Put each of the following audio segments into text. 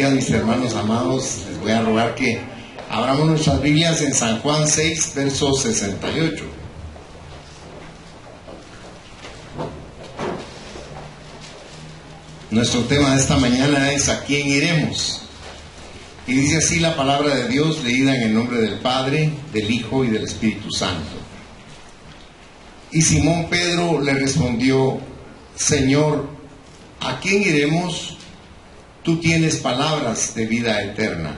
días, mis hermanos amados. Les voy a rogar que abramos nuestras Biblias en San Juan 6, verso 68. Nuestro tema de esta mañana es ¿a quién iremos? Y dice así la palabra de Dios, leída en el nombre del Padre, del Hijo y del Espíritu Santo. Y Simón Pedro le respondió: Señor, ¿a quién iremos? Tú tienes palabras de vida eterna.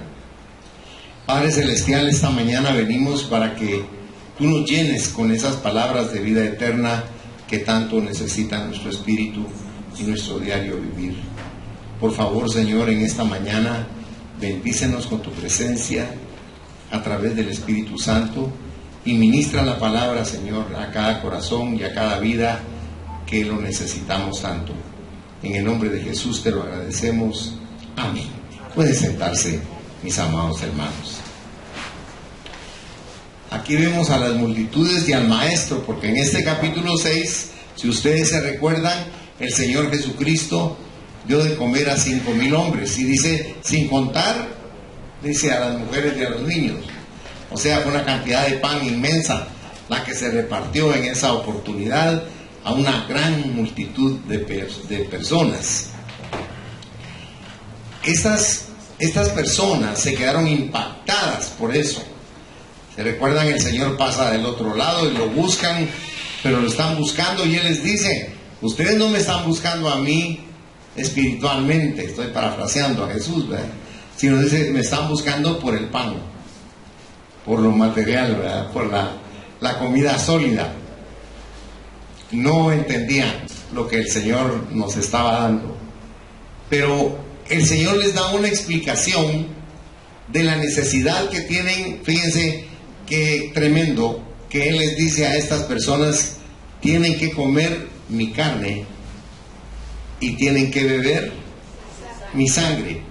Padre Celestial, esta mañana venimos para que tú nos llenes con esas palabras de vida eterna que tanto necesita nuestro espíritu y nuestro diario vivir. Por favor, Señor, en esta mañana bendícenos con tu presencia a través del Espíritu Santo y ministra la palabra, Señor, a cada corazón y a cada vida que lo necesitamos tanto. En el nombre de Jesús te lo agradecemos. Amén. Pueden sentarse, mis amados hermanos. Aquí vemos a las multitudes y al Maestro, porque en este capítulo 6, si ustedes se recuerdan, el Señor Jesucristo dio de comer a 5,000 hombres. Y dice, sin contar, dice, a las mujeres y a los niños. O sea, fue una cantidad de pan inmensa la que se repartió en esa oportunidad a una gran multitud de personas. Estas personas se quedaron impactadas por eso. Se recuerdan, el Señor pasa del otro lado y lo buscan, pero lo están buscando y Él les dice: ustedes no me están buscando a mí espiritualmente, estoy parafraseando a Jesús, ¿verdad? Sino dice, me están buscando por el pan, por lo material, ¿verdad? Por la comida sólida. No entendían lo que el Señor nos estaba dando, pero el Señor les da una explicación de la necesidad que tienen. Fíjense qué tremendo, que Él les dice a estas personas: tienen que comer mi carne y tienen que beber mi sangre.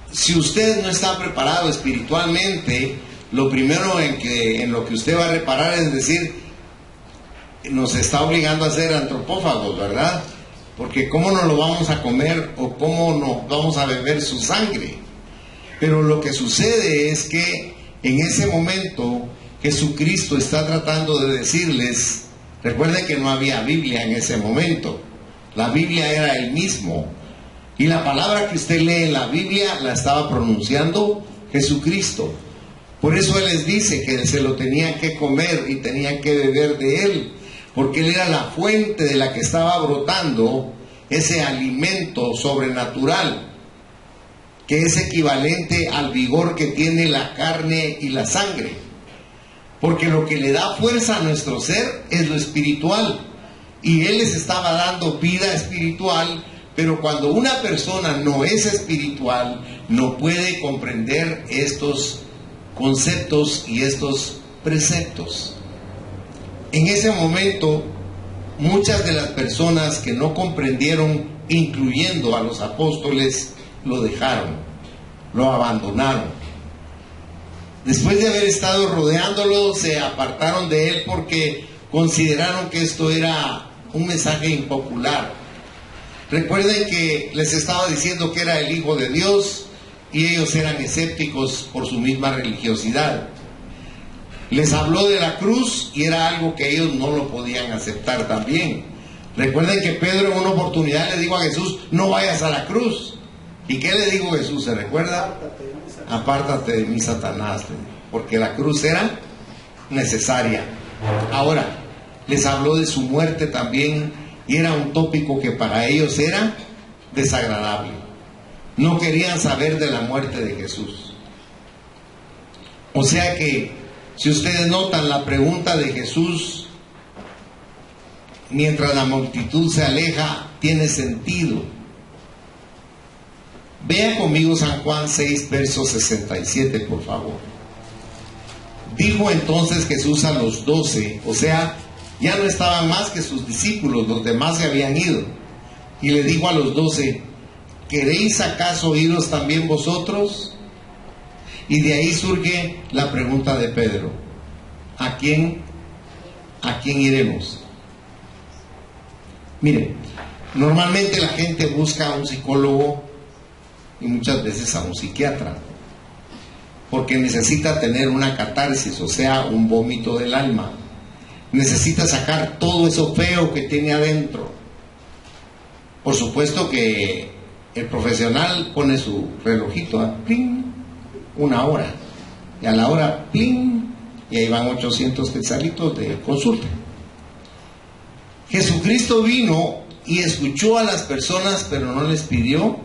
Si usted no está preparado espiritualmente, lo primero en lo que usted va a reparar es decir, nos está obligando a ser antropófagos, ¿verdad? Porque ¿cómo no lo vamos a comer o cómo no vamos a beber su sangre? Pero lo que sucede es que en ese momento Jesucristo está tratando de decirles, recuerden que no había Biblia en ese momento, la Biblia era Él mismo, y la palabra que usted lee en la Biblia la estaba pronunciando Jesucristo. Por eso Él les dice que se lo tenían que comer y tenían que beber de Él, porque Él era la fuente de la que estaba brotando ese alimento sobrenatural, que es equivalente al vigor que tiene la carne y la sangre. Porque lo que le da fuerza a nuestro ser es lo espiritual, y Él les estaba dando vida espiritual. Pero cuando una persona no es espiritual, no puede comprender estos conceptos y estos preceptos. En ese momento, muchas de las personas que no comprendieron, incluyendo a los apóstoles, lo dejaron, lo abandonaron. Después de haber estado rodeándolo, se apartaron de Él porque consideraron que esto era un mensaje impopular. Recuerden que les estaba diciendo que era el Hijo de Dios y ellos eran escépticos por su misma religiosidad. Les habló de la cruz y era algo que ellos no lo podían aceptar también. Recuerden que Pedro en una oportunidad le dijo a Jesús: no vayas a la cruz. ¿Y qué le dijo Jesús? ¿Se recuerda? Apártate de mí, Satanás, porque la cruz era necesaria. Ahora, les habló de su muerte también, y era un tópico que para ellos era desagradable. No querían saber de la muerte de Jesús. O sea que, si ustedes notan, la pregunta de Jesús, mientras la multitud se aleja, tiene sentido. Vea conmigo San Juan 6, verso 67, por favor. Dijo entonces Jesús a los 12, o sea, ya no estaban más que sus discípulos, los demás se habían ido. Y le dijo a los 12, ¿queréis acaso iros también vosotros? Y de ahí surge la pregunta de Pedro: ¿a quién iremos? Mire, normalmente la gente busca a un psicólogo y muchas veces a un psiquiatra, porque necesita tener una catarsis, o sea, un vómito del alma. Necesita sacar todo eso feo que tiene adentro. Por supuesto que el profesional pone su relojito a pling, 1 hora, y a la hora pling, y ahí van 800 quetzalitos de consulta. Jesucristo vino y escuchó a las personas, pero no les pidió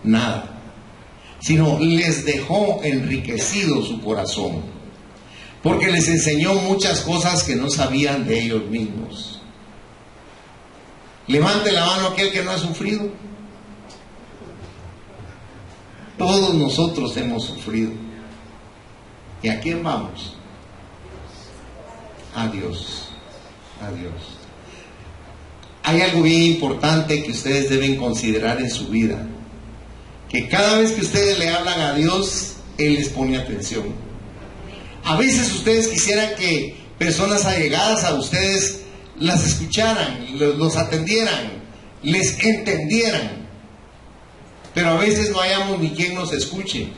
nada, sino les dejó enriquecido su corazón, porque les enseñó muchas cosas que no sabían de ellos mismos. Levante la mano aquel que no ha sufrido. Todos nosotros hemos sufrido. ¿Y a quién vamos? A Dios. A Dios. Hay algo bien importante que ustedes deben considerar en su vida, que cada vez que ustedes le hablan a Dios, Él les pone atención. A veces ustedes quisieran que personas allegadas a ustedes las escucharan, los atendieran, les entendieran, pero a veces no hayamos ni quien nos escuche,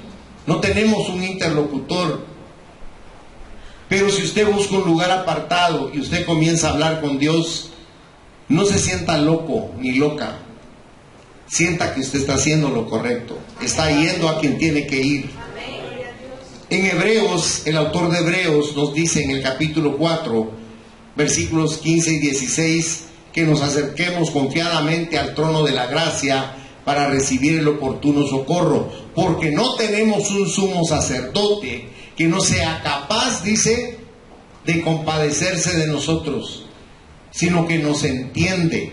no tenemos un interlocutor. Pero si usted busca un lugar apartado y usted comienza a hablar con Dios, no se sienta loco ni loca. Sienta que usted está haciendo lo correcto, está yendo a quien tiene que ir. En Hebreos, el autor de Hebreos nos dice en el capítulo 4, versículos 15 y 16, que nos acerquemos confiadamente al trono de la gracia para recibir el oportuno socorro, porque no tenemos un sumo sacerdote que no sea capaz, dice, de compadecerse de nosotros, sino que nos entiende.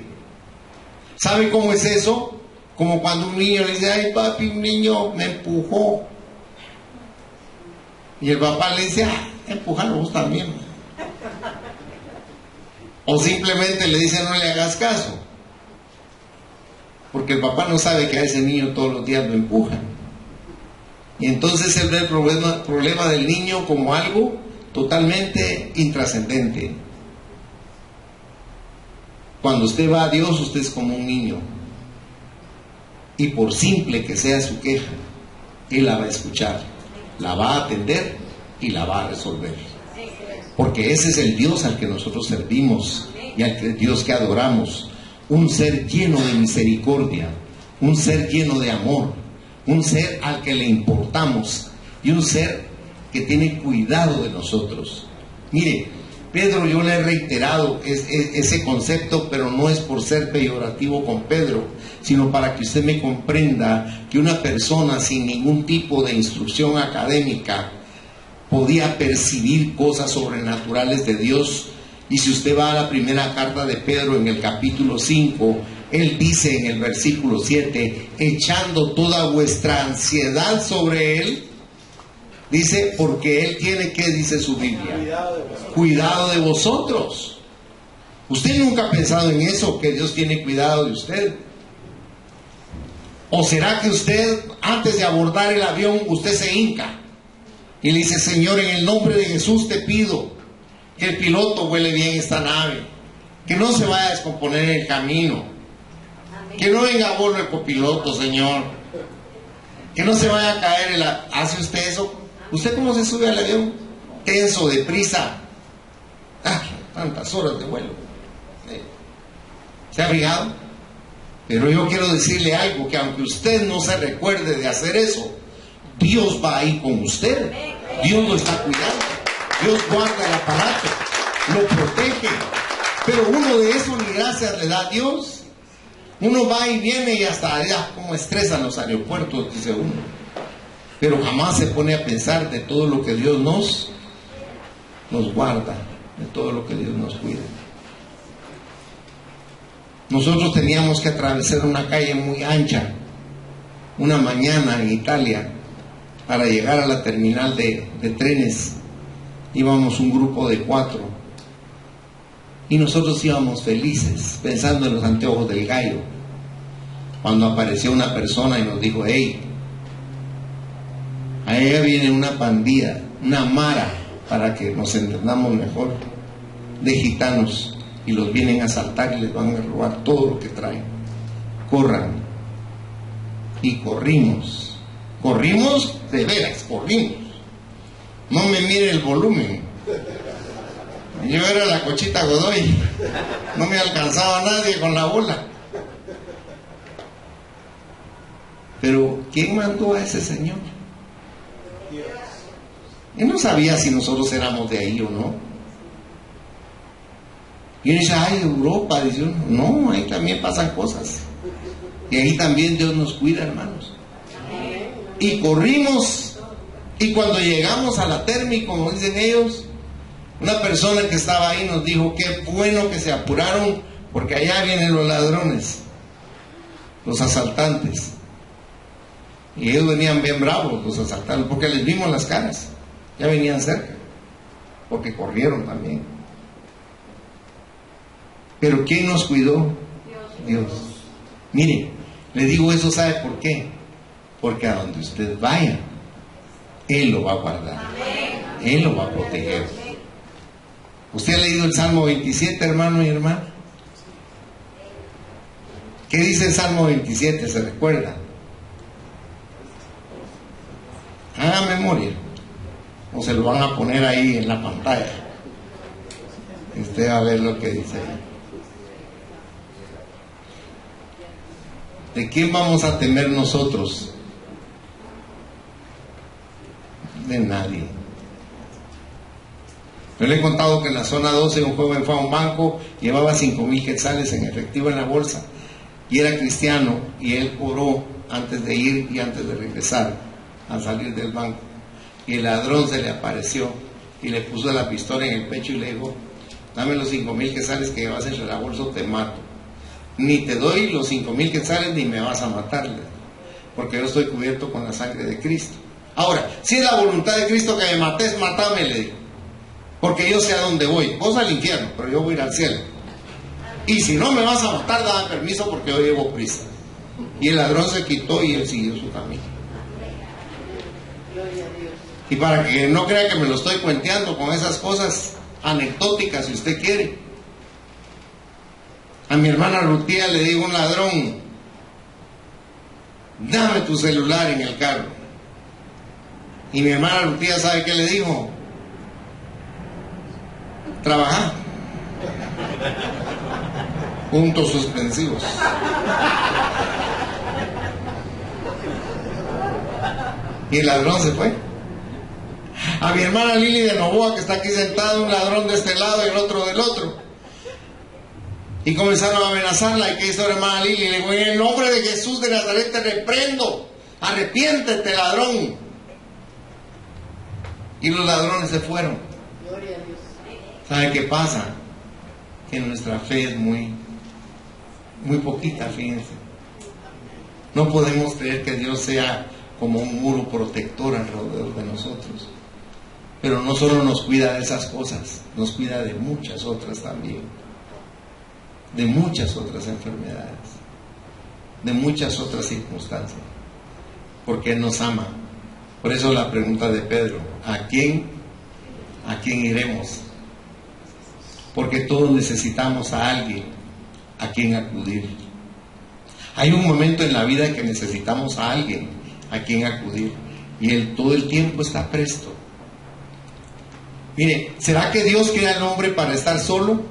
¿Sabe cómo es eso? Como cuando un niño le dice: ay papi, un niño me empujó, y el papá le dice: empújalo vos también. O simplemente le dice: no le hagas caso, porque el papá no sabe que a ese niño todos los días lo empujan. Y entonces él ve el problema del niño como algo totalmente intrascendente. Cuando usted va a Dios, usted es como un niño, y por simple que sea su queja, Él la va a escuchar, la va a atender y la va a resolver, porque ese es el Dios al que nosotros servimos y al Dios que adoramos. Un ser lleno de misericordia, un ser lleno de amor, un ser al que le importamos y un ser que tiene cuidado de nosotros. Mire, Pedro, yo le he reiterado ese concepto, pero no es por ser peyorativo con Pedro, sino para que usted me comprenda que una persona sin ningún tipo de instrucción académica podía percibir cosas sobrenaturales de Dios. Y si usted va a la primera carta de Pedro en el capítulo 5, él dice en el versículo 7, echando toda vuestra ansiedad sobre Él, dice, porque Él tiene, ¿qué dice su Biblia? Cuidado de vosotros. ¿Usted nunca ha pensado en eso, que Dios tiene cuidado de usted? ¿O será que usted, antes de abordar el avión, usted se hinca y le dice: Señor, en el nombre de Jesús te pido que el piloto vuele bien esta nave, que no se vaya a descomponer en el camino, que no venga a bordo el copiloto, Señor, que no se vaya a caer ¿Hace usted eso? ¿Usted cómo se sube al avión? Tenso, deprisa. Tantas horas de vuelo. ¿Se ha fijado? Pero yo quiero decirle algo, que aunque usted no se recuerde de hacer eso, Dios va ahí con usted. Dios lo está cuidando. Dios guarda el aparato, lo protege. Pero uno de esos ni gracias le da a Dios. Uno va y viene y hasta ya como estresan los aeropuertos, dice uno. Pero jamás se pone a pensar de todo lo que Dios nos guarda, de todo lo que Dios nos cuida. Nosotros teníamos que atravesar una calle muy ancha una mañana en Italia para llegar a la terminal de trenes. Íbamos un grupo de 4 y nosotros íbamos felices pensando en los anteojos del gallo, cuando apareció una persona y nos dijo: hey, allá viene una pandilla, una mara, para que nos entendamos mejor, de gitanos, y los vienen a asaltar y les van a robar todo lo que traen. Corran. y corrimos. Corrimos de veras, corrimos. No me mire el volumen. Yo era la Cochita Godoy. No me alcanzaba nadie con la bola. Pero ¿quién mandó a ese señor? Él no sabía si nosotros éramos de ahí o no. Y uno dice, ay, Europa, dice uno. No, ahí también pasan cosas. Y ahí también Dios nos cuida, hermanos. Y corrimos. Y cuando llegamos a la Termi, como dicen ellos, una persona que estaba ahí nos dijo, qué bueno que se apuraron, porque allá vienen los ladrones, los asaltantes. Y ellos venían bien bravos, los asaltantes, porque les vimos las caras. Ya venían cerca, porque corrieron también. Pero ¿quién nos cuidó? Dios. Mire, le digo eso, ¿sabe por qué? Porque a donde usted vaya, Él lo va a guardar. Él lo va a proteger. ¿Usted ha leído el Salmo 27, hermano y hermana? ¿Qué dice el Salmo 27? ¿Se recuerda? Haga memoria. O se lo van a poner ahí en la pantalla. Usted va a ver lo que dice ahí. ¿De quién vamos a temer nosotros? De nadie. Yo le he contado que en la zona 12 un joven fue a un banco, llevaba 5,000 quetzales en efectivo en la bolsa y era cristiano, y él oró antes de ir y antes de regresar al salir del banco, y el ladrón se le apareció y le puso la pistola en el pecho y le dijo, dame los 5,000 quetzales que llevas entre la bolsa o te mato. Ni te doy los 5,000 quetzales ni me vas a matar, porque yo estoy cubierto con la sangre de Cristo. Ahora, si es la voluntad de Cristo que me mates, matame, le digo, porque yo sé a dónde voy. Vos al infierno, pero yo voy a ir al cielo. Y si no me vas a matar, dame permiso, porque yo llevo prisa. Y el ladrón se quitó y él siguió su camino. Y para que no crea que me lo estoy cuenteando con esas cosas anecdóticas, si usted quiere, a mi hermana Rutía le digo un ladrón, dame tu celular en el carro. Y mi hermana Rutía, ¿sabe qué le dijo? Trabajar. Puntos suspensivos. Y el ladrón se fue. A mi hermana Lili de Novoa, que está aquí sentada, un ladrón de este lado y el otro del otro. Y comenzaron a amenazarla. ¿Y qué hizo la hermana Lili? Le dijo, en el nombre de Jesús de Nazaret te reprendo. Arrepiéntete, ladrón. Y los ladrones se fueron. Gloria a Dios. ¿Sabe qué pasa? Que nuestra fe es muy poquita, fíjense. No podemos creer que Dios sea como un muro protector alrededor de nosotros. Pero no solo nos cuida de esas cosas, nos cuida de muchas otras también. De muchas otras enfermedades, de muchas otras circunstancias. Porque Él nos ama. Por eso la pregunta de Pedro, ¿a quién iremos? Porque todos necesitamos a alguien a quien acudir. Hay un momento en la vida en que necesitamos a alguien a quien acudir, y Él todo el tiempo está presto. Mire, ¿será que Dios crea al hombre para estar solo?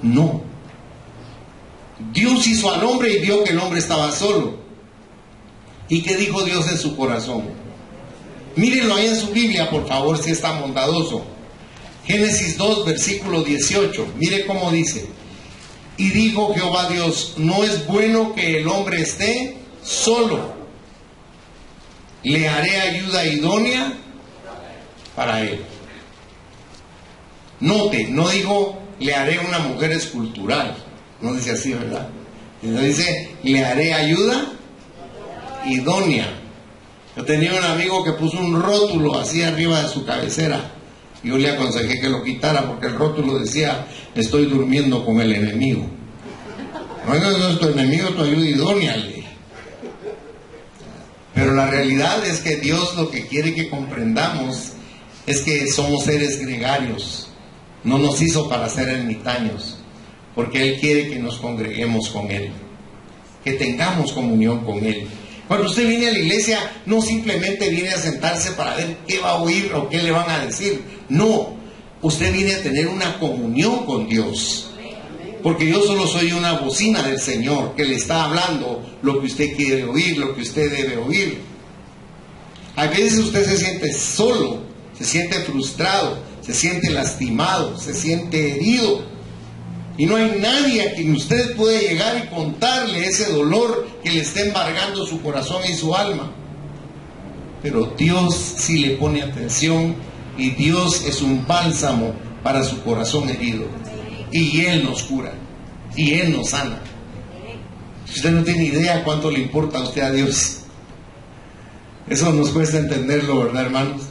No. Dios hizo al hombre y vio que el hombre estaba solo. ¿Y qué dijo Dios en su corazón? Mírenlo ahí en su Biblia, por favor, si es tan bondadoso. Génesis 2, versículo 18. Mire cómo dice. Y dijo Jehová Dios, no es bueno que el hombre esté solo. Le haré ayuda idónea para él. Note, no dijo le haré una mujer escultural. No dice así, ¿verdad? Dice le haré ayuda idónea. Yo tenía un amigo que puso un rótulo así arriba de su cabecera. Yo le aconsejé que lo quitara porque el rótulo decía estoy durmiendo con el enemigo. No es tu enemigo, tu ayuda idónea, le dije. Pero la realidad es que Dios lo que quiere que comprendamos es que somos seres gregarios. No nos hizo para ser ermitaños, porque Él quiere que nos congreguemos con Él. que tengamos comunión con Él. Cuando usted viene a la iglesia, no simplemente viene a sentarse para ver qué va a oír o qué le van a decir. No, usted viene a tener una comunión con Dios. Porque yo solo soy una bocina del Señor que le está hablando lo que usted quiere oír, lo que usted debe oír. A veces usted se siente solo, se siente frustrado, se siente lastimado, se siente herido. Y no hay nadie a quien usted puede llegar y contarle ese dolor que le está embargando su corazón y su alma. Pero Dios sí le pone atención, y Dios es un bálsamo para su corazón herido. Y Él nos cura, y Él nos sana. Usted no tiene idea cuánto le importa a usted a Dios. Eso nos cuesta entenderlo, ¿verdad, hermanos?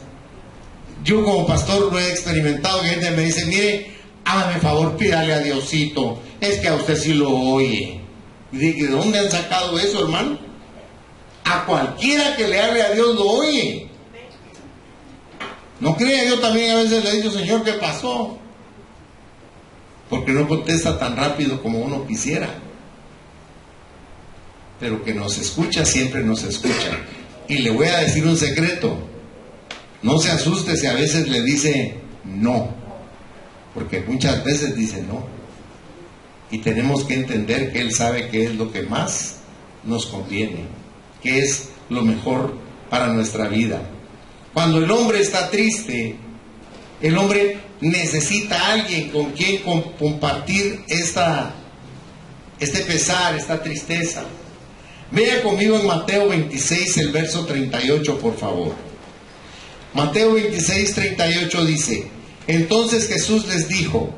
Yo como pastor lo he experimentado, que gente me dice, mire, hágame favor, pídale a Diosito, es que a usted sí lo oye. Y dije, ¿de dónde han sacado eso, hermano? A cualquiera que le hable a Dios lo oye. No crea, yo también a veces le he dicho, Señor, ¿qué pasó? Porque no contesta tan rápido como uno quisiera. Pero que nos escucha, siempre nos escucha. Y le voy a decir un secreto. No se asuste si a veces le dice no. Porque muchas veces dice no. Y tenemos que entender que Él sabe qué es lo que más nos conviene, qué es lo mejor para nuestra vida. Cuando el hombre está triste, el hombre necesita a alguien con quien compartir este pesar, esta tristeza. Vea conmigo en Mateo 26, el verso 38, por favor. Mateo 26, 38 dice: entonces Jesús les dijo,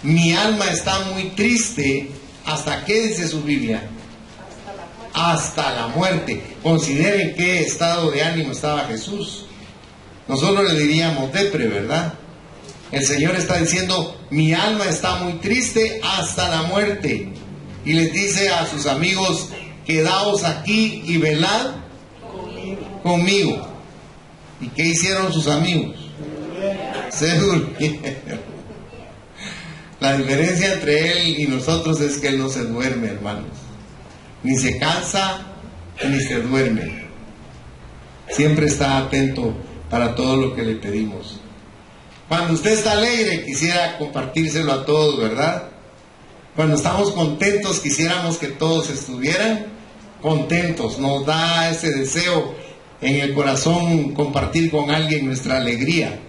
mi alma está muy triste. ¿Hasta qué dice su Biblia? Hasta la muerte. Consideren qué estado de ánimo estaba Jesús. Nosotros le diríamos depre, ¿verdad? El Señor está diciendo, mi alma está muy triste hasta la muerte. Y les dice a sus amigos, quedaos aquí y velad conmigo. ¿Y qué hicieron sus amigos? Se durmieron. La diferencia entre Él y nosotros es que Él no se duerme, hermanos. Ni se cansa, ni se duerme. Siempre está atento para todo lo que le pedimos. Cuando usted está alegre, quisiera compartírselo a todos, ¿verdad? Cuando estamos contentos, quisiéramos que todos estuvieran contentos. Nos da ese deseo en el corazón compartir con alguien nuestra alegría.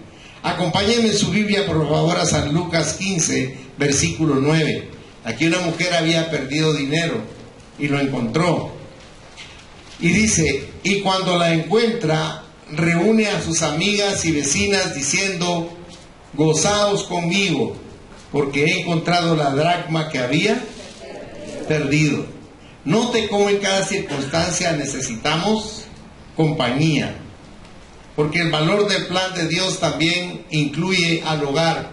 Acompáñenme en su Biblia, por favor, a San Lucas 15, versículo 9. Aquí una mujer había perdido dinero y lo encontró. Y dice, y cuando la encuentra, reúne a sus amigas y vecinas diciendo, gozaos conmigo, porque he encontrado la dracma que había perdido. Note cómo en cada circunstancia necesitamos compañía, porque el valor del plan de Dios también incluye al hogar,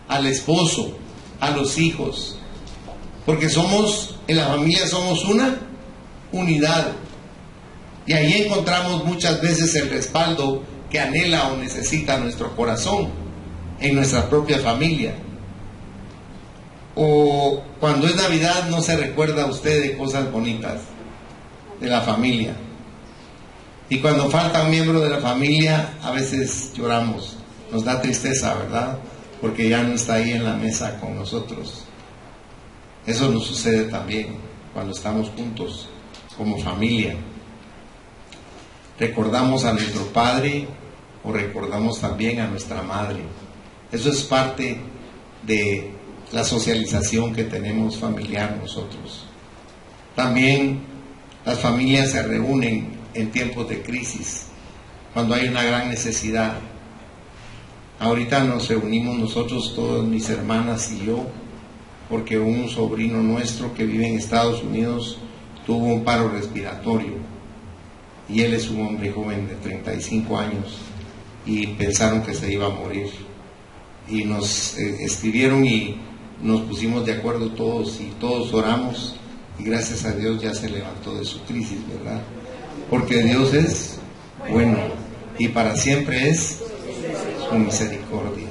al esposo, a los hijos, porque en la familia somos una unidad, y ahí encontramos muchas veces el respaldo que anhela o necesita nuestro corazón en nuestra propia familia. O cuando es Navidad, no se recuerda a usted de cosas bonitas de la familia. Y cuando falta un miembro de la familia, a veces lloramos, nos da tristeza, ¿verdad? Porque ya no está ahí en la mesa con nosotros. Eso nos sucede también cuando estamos juntos como familia. Recordamos a nuestro padre o recordamos también a nuestra madre. Eso es parte de la socialización que tenemos familiar nosotros. También las familias se reúnen en tiempos de crisis, cuando hay una gran necesidad. Ahorita nos reunimos nosotros, todas mis hermanas y yo, porque un sobrino nuestro que vive en Estados Unidos tuvo un paro respiratorio, y él es un hombre joven de 35 años, y pensaron que se iba a morir. Y nos escribieron y nos pusimos de acuerdo todos, y todos oramos, y gracias a Dios ya se levantó de su crisis, ¿verdad? Porque Dios es bueno y para siempre es su misericordia.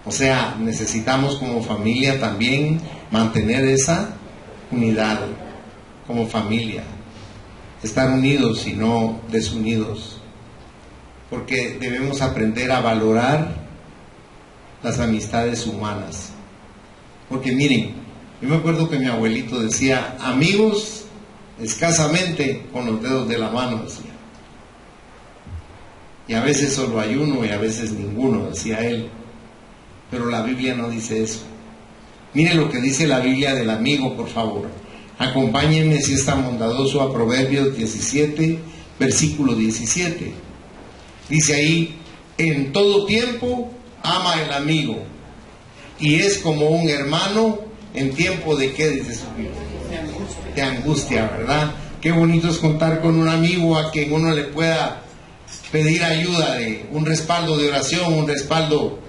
O sea, necesitamos como familia también mantener esa unidad. como familia, estar unidos y no desunidos, porque debemos aprender a valorar las amistades humanas. Porque miren, yo me acuerdo que mi abuelito decía, amigos escasamente con los dedos de la mano, decía. Y a veces solo hay uno y a veces ninguno, decía él. Pero la Biblia no dice eso. Miren lo que dice la Biblia del amigo, por favor. Acompáñenme, si es tan bondadoso, a Proverbios 17, versículo 17. Dice ahí, en todo tiempo ama el amigo, y es como un hermano en tiempo de ¿qué dice su Biblia? De angustia, ¿verdad? Qué bonito es contar con un amigo a quien uno le pueda pedir ayuda, de un respaldo de oración, un respaldo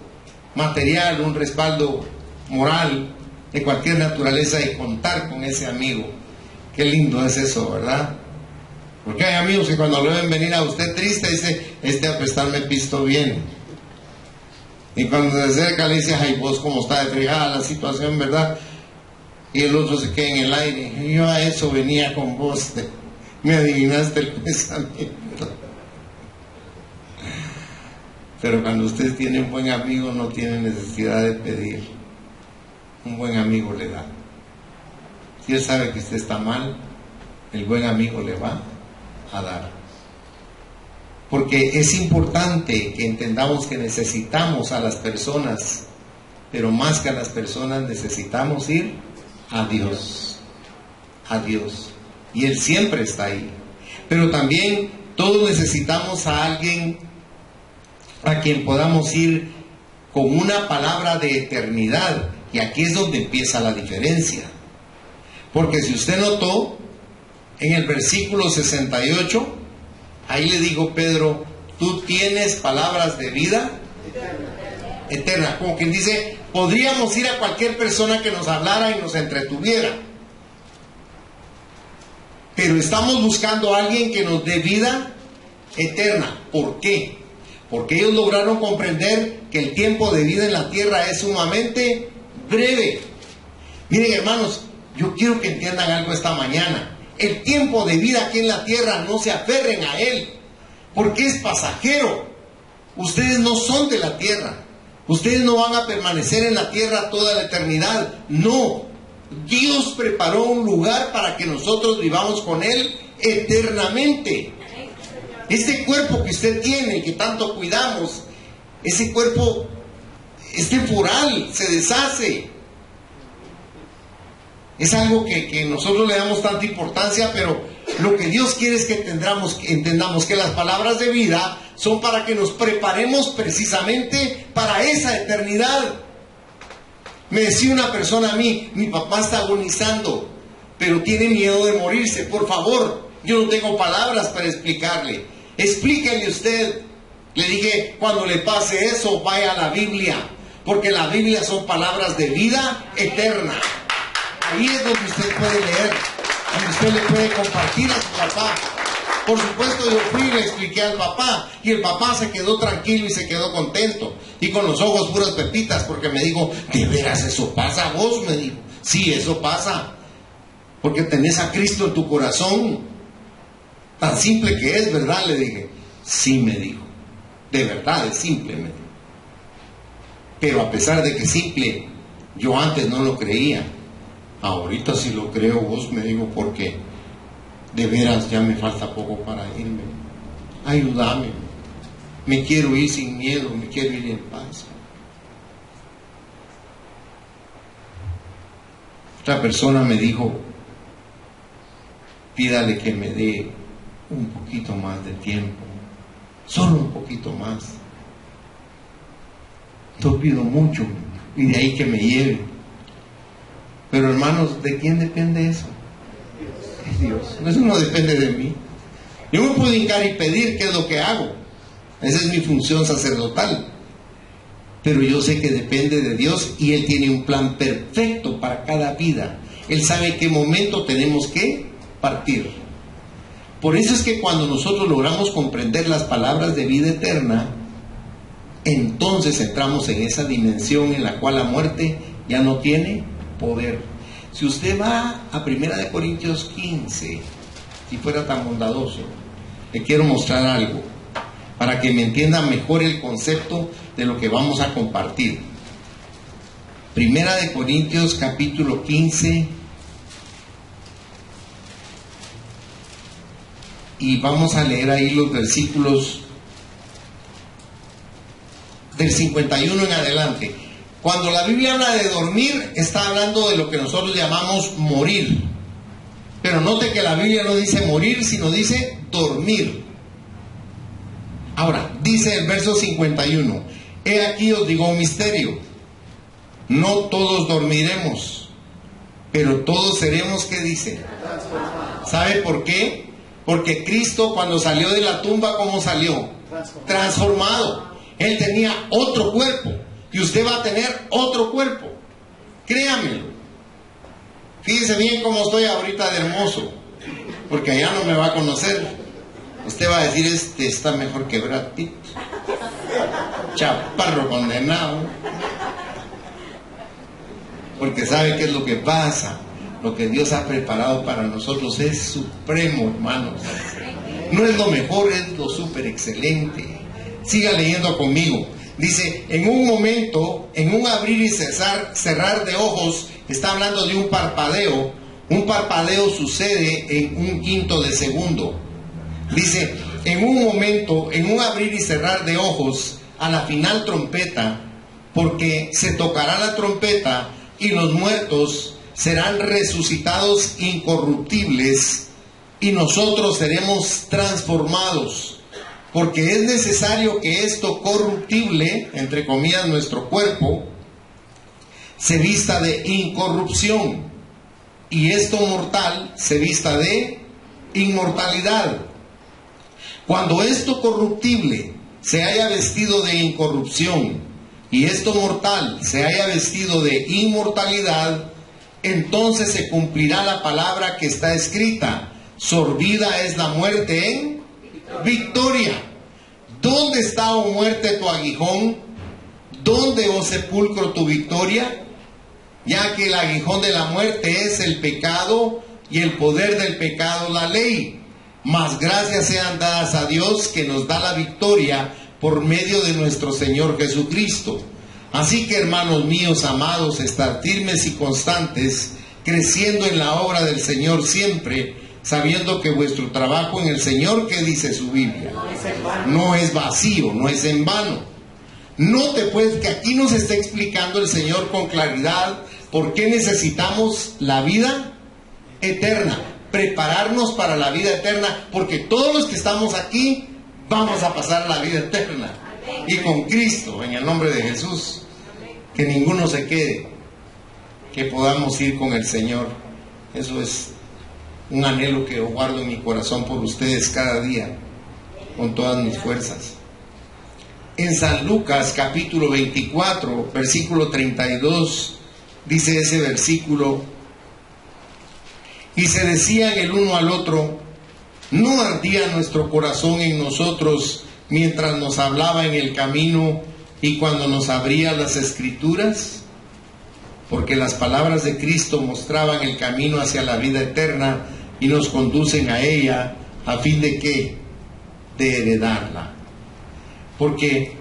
material, un respaldo moral, de cualquier naturaleza, y contar con ese amigo. Qué lindo es eso, ¿verdad? Porque hay amigos que cuando lo ven venir a usted triste, dice, a prestarme pisto bien. Y cuando se acerca le dice, ay, vos cómo está de fregada la situación, ¿verdad? Y el otro se queda en el aire. Y yo a eso venía con vos, me adivinaste el pensamiento. Pero cuando usted tiene un buen amigo, no tiene necesidad de pedir. Un buen amigo le da. Si él sabe que usted está mal, el buen amigo le va a dar. Porque es importante que entendamos que necesitamos a las personas, pero más que a las personas necesitamos ir a Dios. A Dios. Y Él siempre está ahí. Pero también todos necesitamos a alguien a quien podamos ir con una palabra de eternidad. Y aquí es donde empieza la diferencia. Porque si usted notó, en el versículo 68, ahí le dijo Pedro, tú tienes palabras de vida eterna. Como quien dice, podríamos ir a cualquier persona que nos hablara y nos entretuviera. Pero estamos buscando a alguien que nos dé vida eterna. ¿Por qué? Porque ellos lograron comprender que el tiempo de vida en la tierra es sumamente breve. Miren, hermanos, yo quiero que entiendan algo esta mañana. El tiempo de vida aquí en la tierra, no se aferren a él, porque es pasajero. Ustedes no son de la tierra. Ustedes no van a permanecer en la tierra toda la eternidad. No. Dios preparó un lugar para que nosotros vivamos con él eternamente. Este cuerpo que usted tiene, que tanto cuidamos, ese cuerpo es temporal, se deshace. Es algo que nosotros le damos tanta importancia, pero lo que Dios quiere es que entendamos que las palabras de vida son para que nos preparemos precisamente para esa eternidad. Me decía una persona a mí, mi papá está agonizando, pero tiene miedo de morirse. Por favor, yo no tengo palabras para explicarle. Explíquele usted. Le dije, cuando le pase eso, vaya a la Biblia, porque la Biblia son palabras de vida eterna. Ahí es donde usted puede leer, donde usted le puede compartir a su papá. Por supuesto, yo fui y le expliqué al papá, y el papá se quedó tranquilo y se quedó contento, y con los ojos puras pepitas, porque me dijo, ¿de veras eso pasa? Vos, me dijo, sí, eso pasa, porque tenés a Cristo en tu corazón. Tan simple que es, ¿verdad? Le dije, sí, me dijo, de verdad es simple, me dijo. Pero a pesar de que es simple, yo antes no lo creía. Ahorita sí lo creo, vos, me digo, porque de veras ya me falta poco para irme. Ayúdame. Me quiero ir sin miedo, me quiero ir en paz. Otra persona me dijo, pídale que me dé un poquito más de tiempo, solo un poquito más. Yo pido mucho, y de ahí que me lleve. Pero hermanos, ¿de quién depende eso? De Dios. Eso no depende de mí. Yo me puedo hincar y pedir, qué es lo que hago. Esa es mi función sacerdotal. Pero yo sé que depende de Dios, y Él tiene un plan perfecto para cada vida. Él sabe en qué momento tenemos que partir. Por eso es que cuando nosotros logramos comprender las palabras de vida eterna, entonces entramos en esa dimensión en la cual la muerte ya no tiene poder. Si usted va a 1 Corintios 15, si fuera tan bondadoso, le quiero mostrar algo para que me entienda mejor el concepto de lo que vamos a compartir. 1 Corintios capítulo 15, y vamos a leer ahí los versículos del 51 en adelante. Cuando la Biblia habla de dormir, está hablando de lo que nosotros llamamos morir. Pero note que la Biblia no dice morir, sino dice dormir. Ahora, dice el verso 51, he aquí os digo un misterio, no todos dormiremos, pero todos seremos, ¿qué dice? ¿Sabe por qué? Porque Cristo, cuando salió de la tumba, ¿cómo salió? Transformado. Él tenía otro cuerpo y usted va a tener otro cuerpo. Créamelo. Fíjese bien cómo estoy ahorita de hermoso, porque allá no me va a conocer. Usted va a decir, este está mejor que Brad Pitt. Chaparro condenado. Porque sabe qué es lo que pasa. Lo que Dios ha preparado para nosotros es supremo, hermanos. No es lo mejor, es lo súper excelente. Siga leyendo conmigo. Dice, en un momento, en un abrir y cerrar de ojos, está hablando de un parpadeo. Un parpadeo sucede en un quinto de segundo. Dice, en un momento, en un abrir y cerrar de ojos, a la final trompeta, porque se tocará la trompeta y los muertos serán resucitados incorruptibles y nosotros seremos transformados, porque es necesario que esto corruptible, entre comillas nuestro cuerpo, se vista de incorrupción y esto mortal se vista de inmortalidad. Cuando esto corruptible se haya vestido de incorrupción y esto mortal se haya vestido de inmortalidad, entonces se cumplirá la palabra que está escrita: sorbida es la muerte en victoria. ¿Dónde está, oh muerte, tu aguijón? ¿Dónde, oh sepulcro, tu victoria? Ya que el aguijón de la muerte es el pecado y el poder del pecado la ley. Mas gracias sean dadas a Dios que nos da la victoria por medio de nuestro Señor Jesucristo. Así que, hermanos míos amados, estad firmes y constantes, creciendo en la obra del Señor siempre, sabiendo que vuestro trabajo en el Señor, ¿qué dice su Biblia? No es vacío, no es en vano. Note pues que aquí nos está explicando el Señor con claridad por qué necesitamos la vida eterna, prepararnos para la vida eterna, porque todos los que estamos aquí vamos a pasar a la vida eterna. Y con Cristo, en el nombre de Jesús, que ninguno se quede, que podamos ir con el Señor. Eso es un anhelo que guardo en mi corazón por ustedes cada día, con todas mis fuerzas. En San Lucas capítulo 24, versículo 32, dice ese versículo: y se decían el uno al otro, ¿no ardía nuestro corazón en nosotros mientras nos hablaba en el camino y cuando nos abría las Escrituras? Porque las palabras de Cristo mostraban el camino hacia la vida eterna y nos conducen a ella, a fin de ¿qué? De heredarla. Porque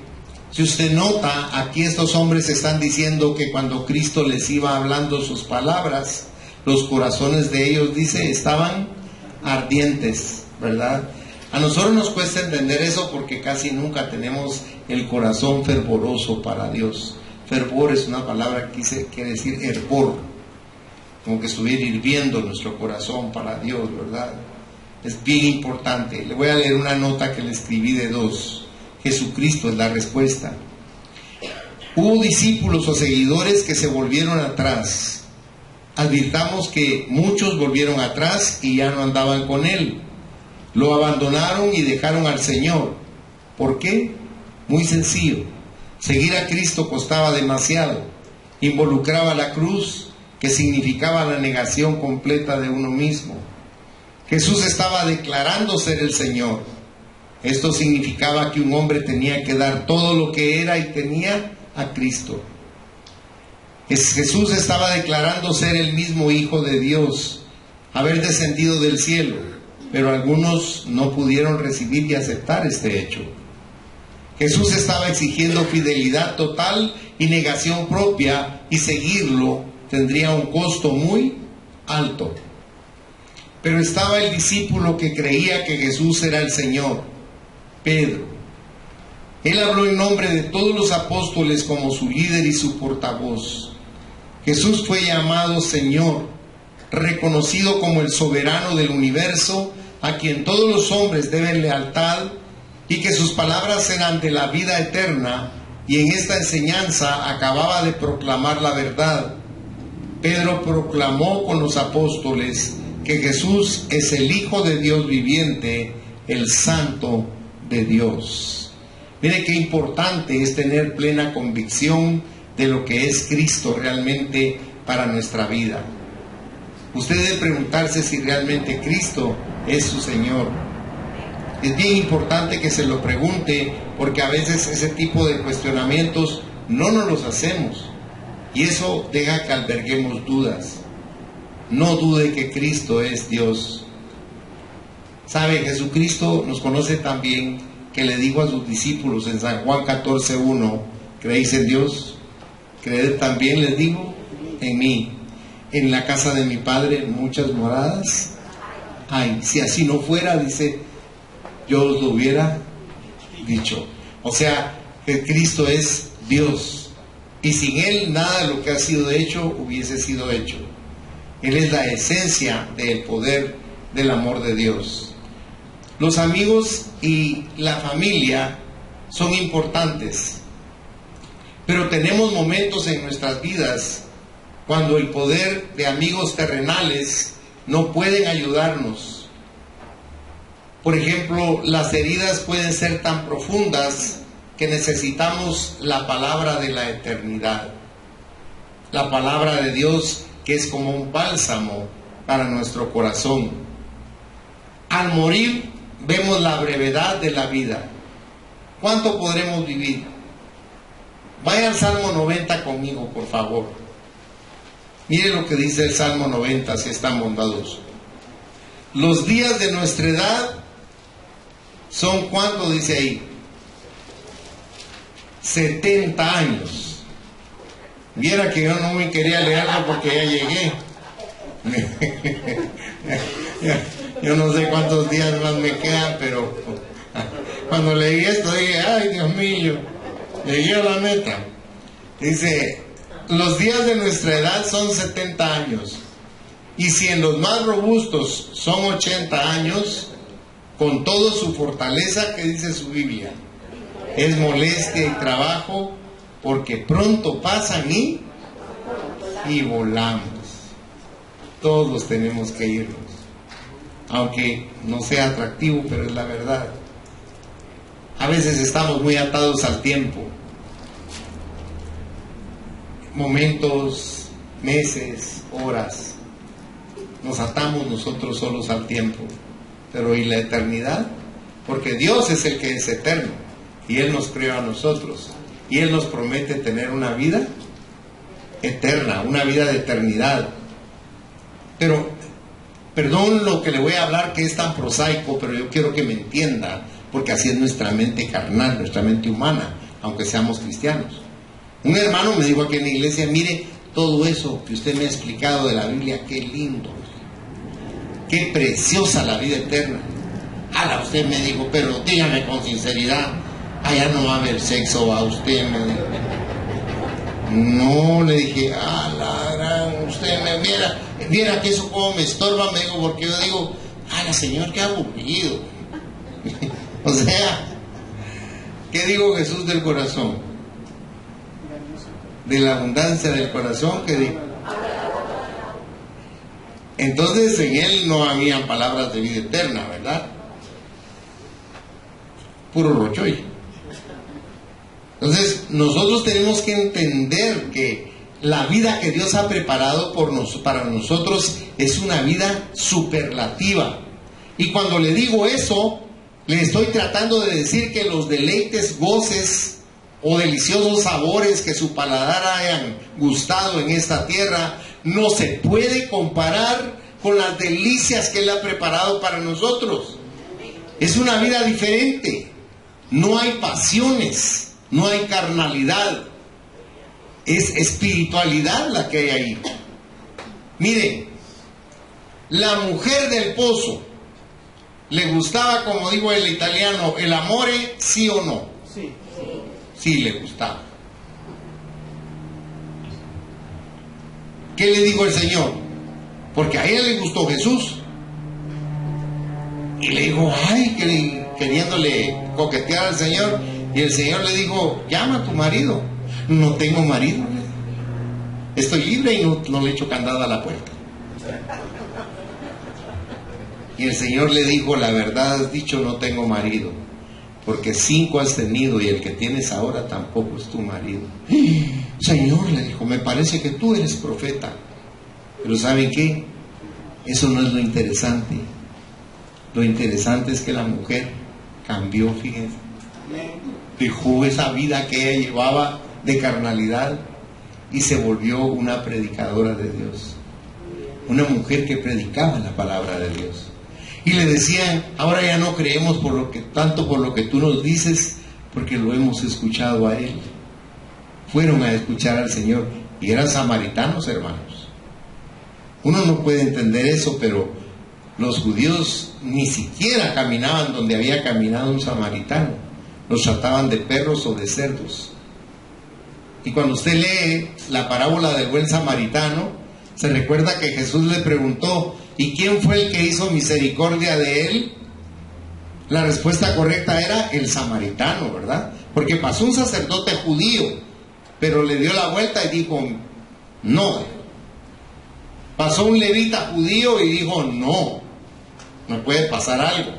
si usted nota, aquí estos hombres están diciendo que cuando Cristo les iba hablando sus palabras, los corazones de ellos, dice, estaban ardientes, ¿verdad? A nosotros nos cuesta entender eso porque casi nunca tenemos el corazón fervoroso para Dios. Fervor es una palabra que quiere decir hervor, como que estuviera hirviendo nuestro corazón para Dios, ¿verdad? Es bien importante. Le voy a leer una nota que le escribí de 2. Jesucristo es la respuesta. Hubo discípulos o seguidores que se volvieron atrás. Advirtamos que muchos volvieron atrás y ya no andaban con Él. Lo abandonaron y dejaron al Señor. ¿Por qué? Muy sencillo. Seguir a Cristo costaba demasiado. Involucraba la cruz, que significaba la negación completa de uno mismo. Jesús estaba declarando ser el Señor. Esto significaba que un hombre tenía que dar todo lo que era y tenía a Cristo. Jesús estaba declarando ser el mismo Hijo de Dios, haber descendido del cielo, pero algunos no pudieron recibir y aceptar este hecho. Jesús estaba exigiendo fidelidad total y negación propia, y seguirlo tendría un costo muy alto. Pero estaba el discípulo que creía que Jesús era el Señor, Pedro. Él habló en nombre de todos los apóstoles como su líder y su portavoz. Jesús fue llamado Señor, reconocido como el soberano del universo, a quien todos los hombres deben lealtad, y que sus palabras eran de la vida eterna, y en esta enseñanza acababa de proclamar la verdad. Pedro proclamó con los apóstoles que Jesús es el Hijo de Dios viviente, el Santo de Dios. Mire qué importante es tener plena convicción de lo que es Cristo realmente para nuestra vida. Usted debe preguntarse si realmente Cristo es su Señor. Es bien importante que se lo pregunte, porque a veces ese tipo de cuestionamientos no nos los hacemos, y eso deja que alberguemos dudas. No dude que Cristo es Dios. ¿Sabe? Jesucristo nos conoce tan bien que le dijo a sus discípulos en San Juan 14:1, ¿creéis en Dios? Creed también, les digo, en mí. En la casa de mi Padre muchas moradas hay. Si así no fuera, dice, yo os lo hubiera dicho. O sea, que Cristo es Dios, y sin Él nada de lo que ha sido hecho hubiese sido hecho. Él es la esencia del poder del amor de Dios. Los amigos y la familia son importantes, pero tenemos momentos en nuestras vidas cuando el poder de amigos terrenales no pueden ayudarnos. Por ejemplo, las heridas pueden ser tan profundas que necesitamos la palabra de la eternidad, la palabra de Dios, que es como un bálsamo para nuestro corazón. Al morir vemos la brevedad de la vida. ¿Cuánto podremos vivir? Vaya al Salmo 90 conmigo, por favor. Mire lo que dice el Salmo 90, si es tan bondadoso. Los días de nuestra edad son, ¿cuánto dice ahí? 70 años. Viera que yo no me quería leerlo porque ya llegué. Yo no sé cuántos días más me quedan, pero cuando leí esto dije, ay Dios mío, llegué a la meta. Dice, los días de nuestra edad son 70 años, y si en los más robustos son 80 años, con toda su fortaleza, que dice su Biblia, es molestia y trabajo, porque pronto pasan y volamos. Todos tenemos que irnos, aunque no sea atractivo, pero es la verdad. A veces estamos muy atados al tiempo. Momentos, meses, horas, nos atamos nosotros solos al tiempo. Pero ¿y la eternidad? Porque Dios es el que es eterno, y Él nos creó a nosotros, y Él nos promete tener una vida eterna, una vida de eternidad. Pero, perdón lo que le voy a hablar, que es tan prosaico, pero yo quiero que me entienda, porque así es nuestra mente carnal, nuestra mente humana, aunque seamos cristianos. Un hermano me dijo aquí en la iglesia, mire, todo eso que usted me ha explicado de la Biblia, qué lindo, qué preciosa la vida eterna. Ala, usted me dijo, pero dígame con sinceridad, allá no va a haber sexo, a usted me dijo. No, le dije, la gran, usted me viera que eso como me estorba, me digo, porque yo digo, Señor, qué aburrido. O sea, ¿qué digo Jesús del corazón? De la abundancia del corazón, ¿qué digo? Entonces en Él no habían palabras de vida eterna, ¿verdad? Puro rochoy. Entonces nosotros tenemos que entender que la vida que Dios ha preparado para nosotros es una vida superlativa. Y cuando le digo eso, le estoy tratando de decir que los deleites, goces o deliciosos sabores que su paladar hayan gustado en esta tierra, no se puede comparar con las delicias que Él ha preparado para nosotros. Es una vida diferente. No hay pasiones, no hay carnalidad. Es espiritualidad la que hay ahí. Miren, la mujer del pozo, ¿le gustaba, como digo el italiano, el amore, sí o no? Sí. Sí, le gustaba. ¿Qué le dijo el Señor? Porque a ella le gustó Jesús. Y le dijo, ay, queriéndole coquetear al Señor. Y el Señor le dijo, llama a tu marido. No tengo marido. Estoy libre y no le echo candado a la puerta. Y el Señor le dijo, la verdad has dicho, no tengo marido. Porque 5 has tenido y el que tienes ahora tampoco es tu marido. Señor, le dijo, me parece que tú eres profeta. Pero ¿saben qué? Eso no es lo interesante. Lo interesante es que la mujer cambió, fíjense. Dejó esa vida que ella llevaba de carnalidad y se volvió una predicadora de Dios. Una mujer que predicaba la palabra de Dios. Y le decían, ahora ya no creemos tanto por lo que tú nos dices, porque lo hemos escuchado a Él. Fueron a escuchar al Señor y eran samaritanos, hermanos. Uno no puede entender eso, pero los judíos ni siquiera caminaban donde había caminado un samaritano. Los trataban de perros o de cerdos. Y cuando usted lee la parábola del buen samaritano, se recuerda que Jesús le preguntó, ¿y quién fue el que hizo misericordia de él? La respuesta correcta era el samaritano, ¿verdad? Porque pasó un sacerdote judío, pero le dio la vuelta y dijo, no. Pasó un levita judío y dijo, no, me puede pasar algo.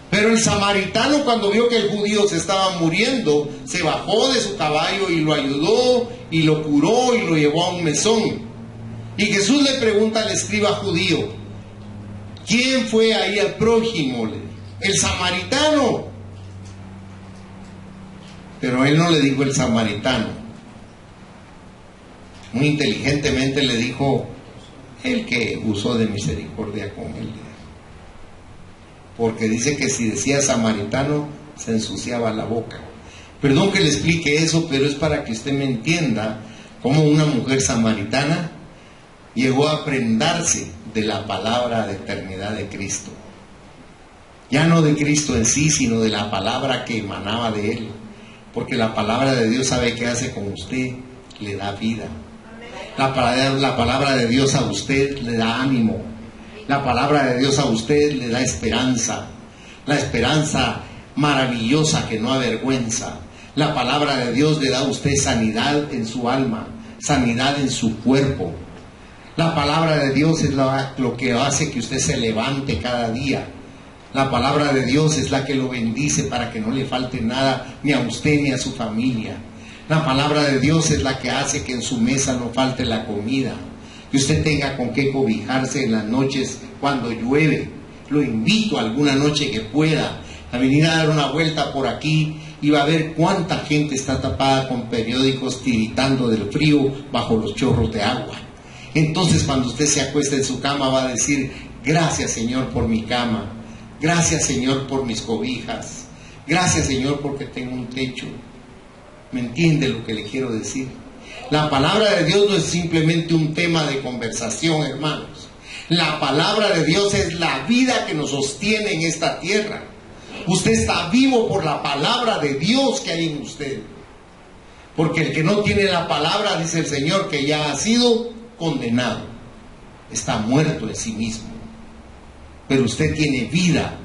Pero el samaritano, cuando vio que el judío se estaba muriendo, se bajó de su caballo y lo ayudó y lo curó y lo llevó a un mesón. Y Jesús le pregunta al escriba judío, ¿quién fue ahí el prójimo? El samaritano. Pero él no le dijo el samaritano. Muy inteligentemente le dijo, el que usó de misericordia con él. Porque dice que si decía samaritano, se ensuciaba la boca. Perdón que le explique eso, pero es para que usted me entienda cómo una mujer samaritana llegó a prendarse de la palabra de eternidad de Cristo. Ya no de Cristo en sí, sino de la palabra que emanaba de Él. Porque la palabra de Dios sabe qué hace con usted, le da vida. La palabra de Dios a usted le da ánimo. La palabra de Dios a usted le da esperanza. La esperanza maravillosa que no avergüenza. La palabra de Dios le da a usted sanidad en su alma, sanidad en su cuerpo. La palabra de Dios es lo que hace que usted se levante cada día. La palabra de Dios es la que lo bendice para que no le falte nada ni a usted ni a su familia. La palabra de Dios es la que hace que en su mesa no falte la comida, que usted tenga con qué cobijarse en las noches cuando llueve. Lo invito alguna noche que pueda a venir a dar una vuelta por aquí y va a ver cuánta gente está tapada con periódicos tiritando del frío bajo los chorros de agua. Entonces cuando usted se acuesta en su cama va a decir, gracias Señor por mi cama, gracias Señor por mis cobijas, gracias Señor porque tengo un techo. ¿Me entiende lo que le quiero decir? La palabra de Dios no es simplemente un tema de conversación, hermanos. La palabra de Dios es la vida que nos sostiene en esta tierra. Usted está vivo por la palabra de Dios que hay en usted. Porque el que no tiene la palabra, dice el Señor, que ya ha sido condenado. Está muerto en sí mismo. Pero usted tiene vida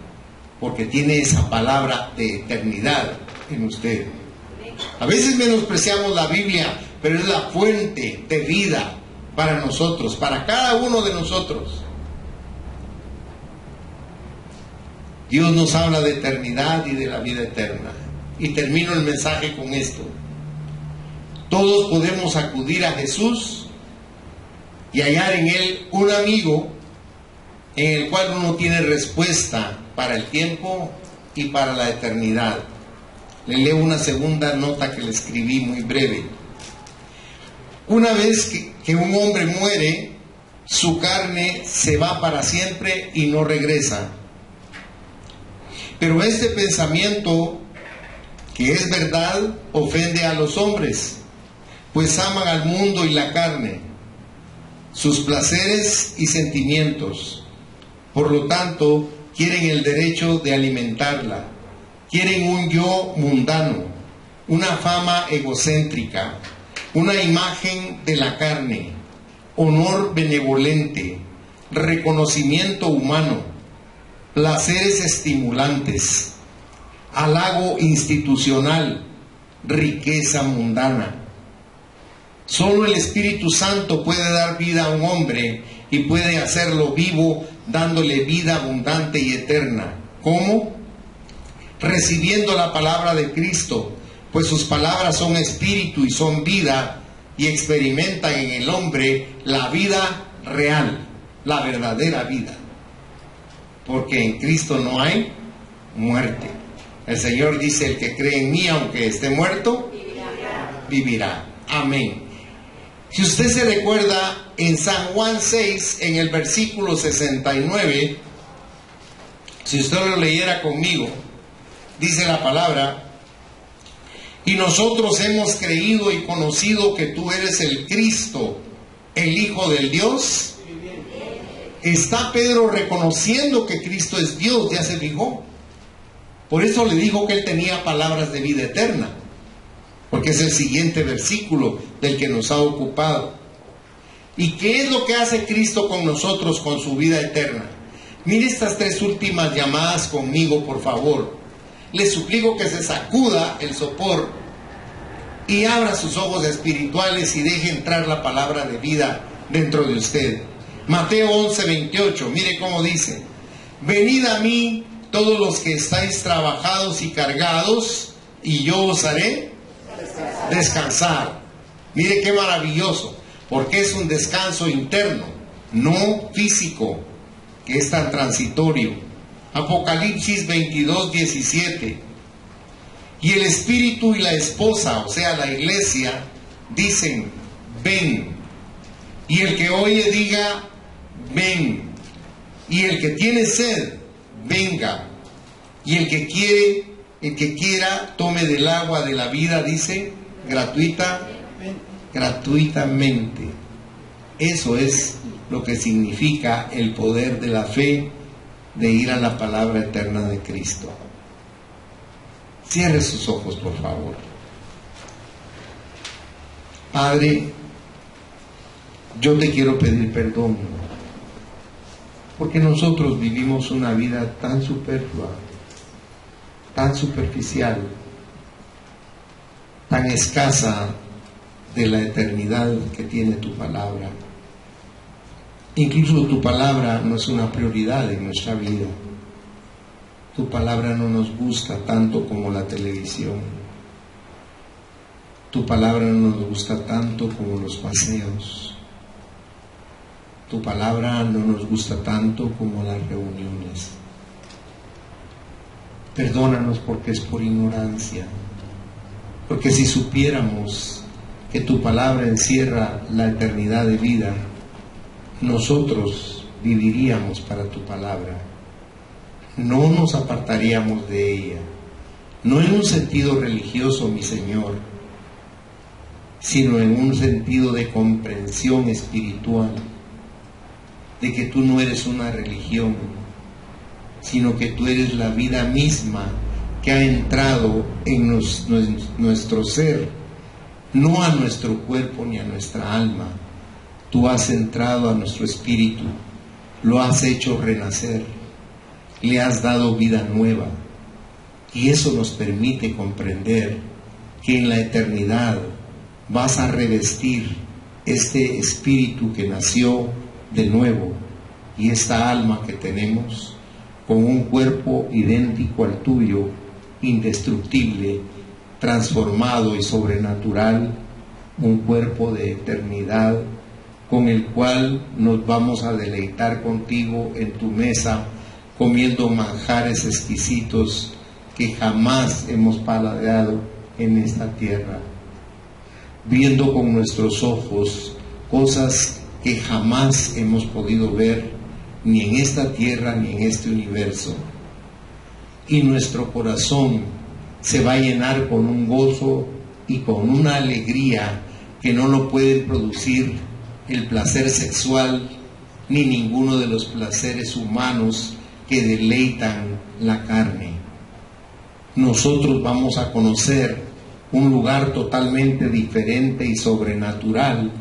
porque tiene esa palabra de eternidad en usted. A veces menospreciamos la Biblia, pero es la fuente de vida para nosotros, para cada uno de nosotros. Dios nos habla de eternidad y de la vida eterna. Y termino el mensaje con esto. Todos podemos acudir a Jesús y hallar en Él un amigo en el cual uno tiene respuesta para el tiempo y para la eternidad. Le leo una segunda nota que le escribí muy breve. Una vez que un hombre muere, su carne se va para siempre y no regresa. Pero este pensamiento, que es verdad, ofende a los hombres, pues aman al mundo y la carne, sus placeres y sentimientos. Por lo tanto, quieren el derecho de alimentarla. Quieren un yo mundano, una fama egocéntrica, una imagen de la carne, honor benevolente, reconocimiento humano, placeres estimulantes, halago institucional, riqueza mundana. Solo el Espíritu Santo puede dar vida a un hombre y puede hacerlo vivo, dándole vida abundante y eterna. ¿Cómo? Recibiendo la palabra de Cristo, pues sus palabras son espíritu y son vida, y experimentan en el hombre la vida real, la verdadera vida. Porque en Cristo no hay muerte. El Señor dice: el que cree en mí, aunque esté muerto, vivirá. Amén. Si usted se recuerda, en San Juan 6, en el versículo 69, si usted lo leyera conmigo, dice la palabra: y nosotros hemos creído y conocido que tú eres el Cristo, el Hijo del Dios. Está Pedro reconociendo que Cristo es Dios, ya se fijó. Por eso le dijo que él tenía palabras de vida eterna, porque es el siguiente versículo del que nos ha ocupado. ¿Y qué es lo que hace Cristo con nosotros, con su vida eterna? Mire estas tres últimas llamadas conmigo, por favor. Le suplico que se sacuda el sopor y abra sus ojos espirituales y deje entrar la palabra de vida dentro de usted. Mateo 11:28, mire cómo dice: venid a mí todos los que estáis trabajados y cargados, y yo os haré descansar. Mire qué maravilloso, porque es un descanso interno, no físico, que es tan transitorio. Apocalipsis 22:17. Y el Espíritu y la esposa, o sea, la iglesia, dicen: ven. Y el que oye diga: ven. Y el que tiene sed, venga. Y el que quiera, tome del agua de la vida, dice, gratuitamente. Eso es lo que significa el poder de la fe, de ir a la palabra eterna de Cristo. Cierre sus ojos, por favor. Padre, yo te quiero pedir perdón, porque nosotros vivimos una vida tan superflua, tan superficial, tan escasa de la eternidad que tiene tu palabra. Incluso tu palabra no es una prioridad en nuestra vida. Tu palabra no nos gusta tanto como la televisión. Tu palabra no nos gusta tanto como los paseos. Tu palabra no nos gusta tanto como las reuniones. Perdónanos porque es por ignorancia. Porque si supiéramos que tu palabra encierra la eternidad de vida, nosotros viviríamos para tu palabra. No nos apartaríamos de ella, no en un sentido religioso, mi Señor, sino en un sentido de comprensión espiritual, de que tú no eres una religión, sino que tú eres la vida misma que ha entrado en nuestro ser, no a nuestro cuerpo ni a nuestra alma. Tú has entrado a nuestro espíritu, lo has hecho renacer, le has dado vida nueva, y eso nos permite comprender que en la eternidad vas a revestir este espíritu que nació de nuevo y esta alma que tenemos con un cuerpo idéntico al tuyo, indestructible, transformado y sobrenatural, un cuerpo de eternidad con el cual nos vamos a deleitar contigo en tu mesa, comiendo manjares exquisitos que jamás hemos paladeado en esta tierra, viendo con nuestros ojos cosas que jamás hemos podido ver, ni en esta tierra ni en este universo. Y nuestro corazón se va a llenar con un gozo y con una alegría que no lo pueden producir el placer sexual ni ninguno de los placeres humanos que deleitan la carne. Nosotros vamos a conocer un lugar totalmente diferente y sobrenatural,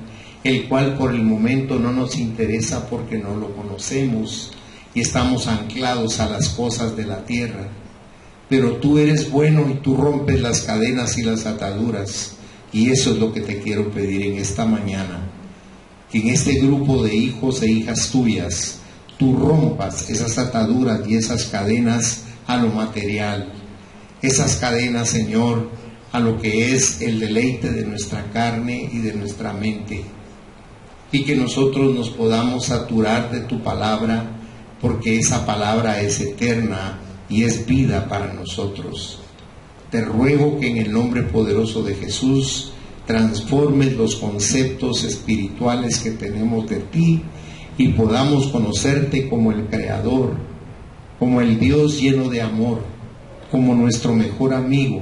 el cual por el momento no nos interesa porque no lo conocemos y estamos anclados a las cosas de la tierra. Pero tú eres bueno y tú rompes las cadenas y las ataduras, y eso es lo que te quiero pedir en esta mañana, que en este grupo de hijos e hijas tuyas tú rompas esas ataduras y esas cadenas a lo material, esas cadenas, Señor, a lo que es el deleite de nuestra carne y de nuestra mente, y que nosotros nos podamos saturar de tu palabra, porque esa palabra es eterna y es vida para nosotros. Te ruego que en el nombre poderoso de Jesús transformes los conceptos espirituales que tenemos de ti y podamos conocerte como el Creador, como el Dios lleno de amor, como nuestro mejor amigo,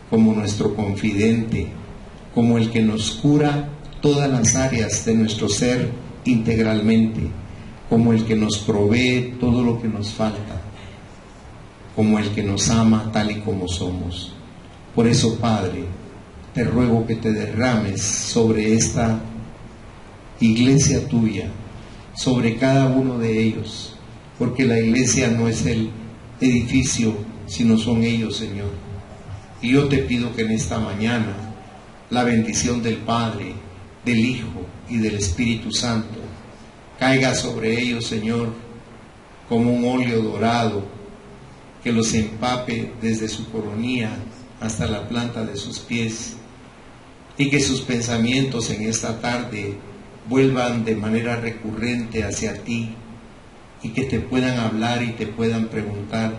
como nuestro confidente, como el que nos cura todas las áreas de nuestro ser integralmente, como el que nos provee todo lo que nos falta, como el que nos ama tal y como somos. Por eso, Padre, te ruego que te derrames sobre esta iglesia tuya, sobre cada uno de ellos, porque la iglesia no es el edificio, sino son ellos, Señor. Y yo te pido que en esta mañana la bendición del Padre, del Hijo y del Espíritu Santo caiga sobre ellos, Señor, como un óleo dorado, que los empape desde su coronilla hasta la planta de sus pies, y que sus pensamientos en esta tarde vuelvan de manera recurrente hacia ti, y que te puedan hablar y te puedan preguntar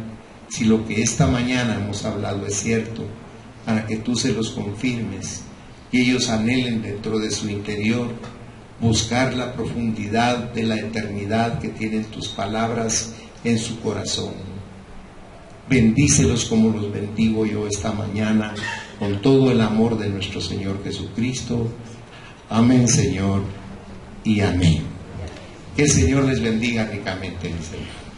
si lo que esta mañana hemos hablado es cierto, para que tú se los confirmes y ellos anhelen dentro de su interior buscar la profundidad de la eternidad que tienen tus palabras en su corazón. Bendícelos como los bendigo yo esta mañana, con todo el amor de nuestro Señor Jesucristo. Amén, Señor, y amén. Que el Señor les bendiga ricamente, mi Señor.